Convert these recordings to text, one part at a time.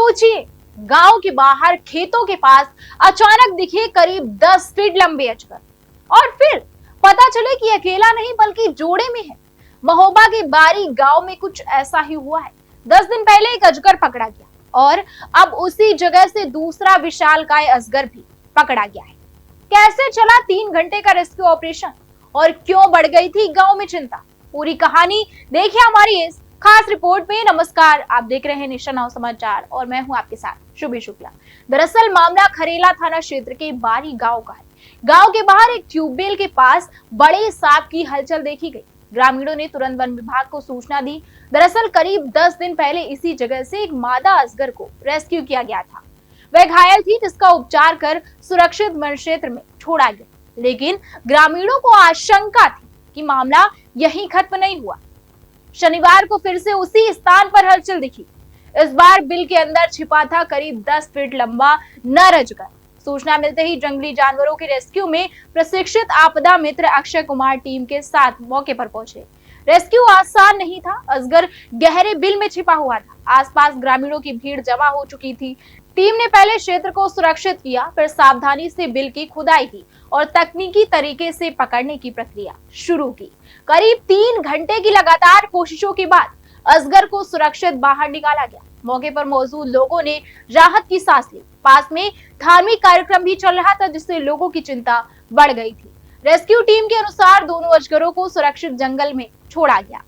सोचिए, गांव के बाहर खेतों के पास अचानक दिखे करीब 10 फीट लंबे अजगर, और फिर पता चले कि अकेला नहीं बल्कि जोड़े में है। महोबा के बारी गांव में कुछ ऐसा ही हुआ है। 10 दिन पहले एक अजगर पकड़ा गया और अब उसी जगह से दूसरा विशालकाय अजगर भी पकड़ा गया है। कैसे चला 3 घंटे का रेस्क्यू ऑपरेशन और क्यों बढ़ गई थी गांव में चिंता, पूरी कहानी देखिए हमारी इस खास रिपोर्ट में। नमस्कार, आप देख रहे हैं नेशन नाउ समाचार और मैं हूं आपके साथ शुभी शुक्ला। दरअसल मामला खरेला थाना क्षेत्र के बारी गांव का है। गांव के बाहर एक ट्यूबवेल के पास बड़े सांप की हलचल देखी गई। ग्रामीणों ने तुरंत वन विभाग को सूचना दी। दरअसल करीब 10 दिन पहले इसी जगह से एक मादा अजगर को रेस्क्यू किया गया था। वह घायल थी, जिसका उपचार कर सुरक्षित वन क्षेत्र में छोड़ा गया, लेकिन ग्रामीणों को आशंका थी कि मामला यहीं खत्म नहीं हुआ। शनिवार को फिर से उसी स्थान पर हलचल दिखी। इस बार बिल के अंदर छिपा था करीब 10 फीट लंबा नर अजगर। सूचना मिलते ही जंगली जानवरों के रेस्क्यू में प्रशिक्षित आपदा मित्र अक्षय कुमार टीम के साथ मौके पर पहुंचे। रेस्क्यू आसान नहीं था। अजगर गहरे बिल में छिपा हुआ था। आसपास ग्रामीणों की भीड़ जमा हो चुकी थी। टीम ने पहले क्षेत्र को सुरक्षित किया, फिर सावधानी से बिल की खुदाई की और तकनीकी तरीके से पकड़ने की प्रक्रिया शुरू की। करीब 3 घंटे की लगातार कोशिशों के बाद अजगर को सुरक्षित बाहर निकाला गया। मौके पर मौजूद लोगों ने राहत की सांस ली। पास में धार्मिक कार्यक्रम भी चल रहा था, जिससे लोगों की चिंता बढ़ गई थी। रेस्क्यू टीम के अनुसार दोनों अजगरों को सुरक्षित जंगल में छोड़ा गया।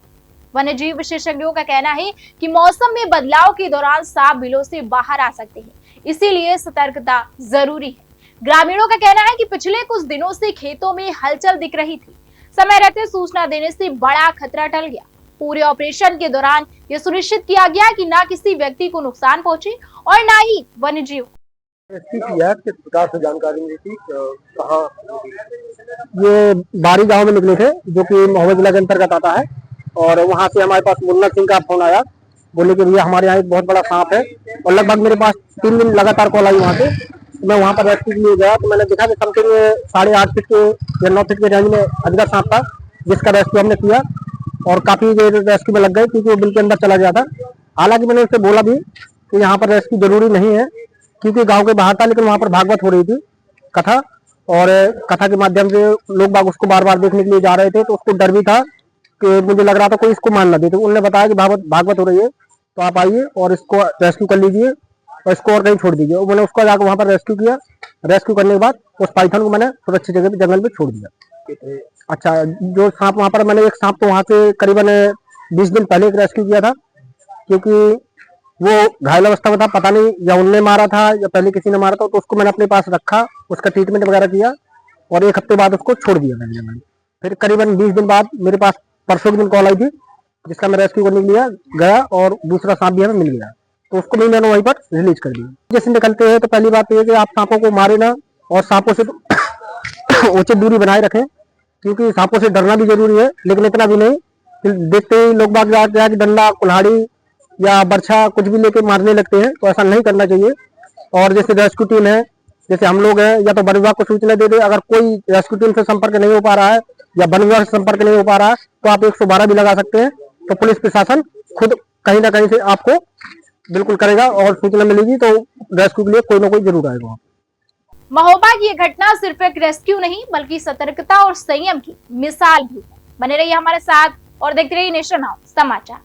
वन्यजीव विशेषज्ञों का कहना है कि मौसम में बदलाव के दौरान सांप बिलों से बाहर आ सकते हैं, इसीलिए सतर्कता जरूरी है। ग्रामीणों का कहना है कि पिछले कुछ दिनों से खेतों में हलचल दिख रही थी। समय रहते सूचना देने से बड़ा खतरा टल गया। पूरे ऑपरेशन के दौरान यह सुनिश्चित किया गया कि ना किसी व्यक्ति को नुकसान पहुंचे और ना ही वन्यजीव। किस प्रकार से जानकारी मिली थी? कहाँ ये बारी गांव में निकले थे, जो कि महोबा जिला के अंतर्गत आता है, और वहां से हमारे पास मुन्ना सिंह का फोन आया। बोले कि भैया हमारे यहाँ एक बहुत बड़ा सांप है, और लगभग मेरे पास 3 दिन लगातार कॉल आई वहाँ से। मैं वहाँ पर रेस्क्यू के लिए गया तो मैंने देखा कि समथिंग 8.5 फीट के या 9 फीट के रेंज में अजगर सांप था, जिसका रेस्क्यू हमने किया और काफी देर रेस्क्यू में लग गए, क्योंकि वो बिल के अंदर चला गया था। हालांकि मैंने उससे बोला भी कि यहाँ पर रेस्क्यू जरूरी नहीं है, क्योंकि गांव के बाहर था, लेकिन वहां पर भागवत हो रही थी कथा, और कथा के माध्यम से लोग बाग उसको बार बार देखने के लिए जा रहे थे, तो उसको डर भी था कि मुझे लग रहा था कोई इसको मान ना दे। तो उन्होंने बताया कि भागवत हो रही है, तो आप आइए और इसको रेस्क्यू कर लीजिए और इसको और कहीं छोड़ दीजिए। मैंने उसको जाकर वहां पर रेस्क्यू किया। रेस्क्यू करने के बाद उस पाइथन को मैंने सुरक्षित जगह जंगल में छोड़ दिया। अच्छा, जो सांप वहां पर, मैंने एक सांप तो वहां से करीबन 20 दिन पहले एक रेस्क्यू किया था, क्योंकि वो घायल अवस्था में था। पता नहीं या उनने मारा था या पहले किसी ने मारा था, तो उसको मैंने अपने पास रखा, उसका ट्रीटमेंट वगैरह किया और 1 हफ्ते बाद उसको छोड़ दिया मैंने। फिर करीबन 20 दिन बाद मेरे पास परसों के दिन कॉल आई थी, जिसका मैं रेस्क्यू करने के लिए गया और दूसरा सांप भी हमें मिल गया, तो उसको भी मैंने वहीं पर रिलीज कर दिया। जैसे निकलते हैं तो पहली बात तो ये कि आप सांपों को मारे ना, और सांपों से उचित दूरी बनाए रखें, क्योंकि सांपों से डरना भी जरूरी है, लेकिन इतना भी नहीं। देखते ही लोग बाग जाते हैं कि डंडा, कुल्हाड़ी या बर्छा कुछ भी लेके मारने लगते हैं, तो ऐसा नहीं करना चाहिए। और जैसे रेस्क्यू टीम है, जैसे हम लोग हैं, या तो वन विभाग को सूचना दे दे। अगर कोई रेस्क्यू टीम से संपर्क नहीं हो पा रहा है या वन विभाग से संपर्क नहीं हो पा रहा है, तो आप 112 भी लगा सकते हैं। तो पुलिस प्रशासन खुद कहीं ना कहीं से आपको बिल्कुल करेगा और सूचना मिलेगी, तो रेस्क्यू के लिए कोई ना कोई जरूर आएगा। महोबा की यह घटना सिर्फ एक रेस्क्यू नहीं बल्कि सतर्कता और संयम की मिसाल भी है। बने रहिए हमारे साथ और देखते रहिए नेशन नाउ समाचार।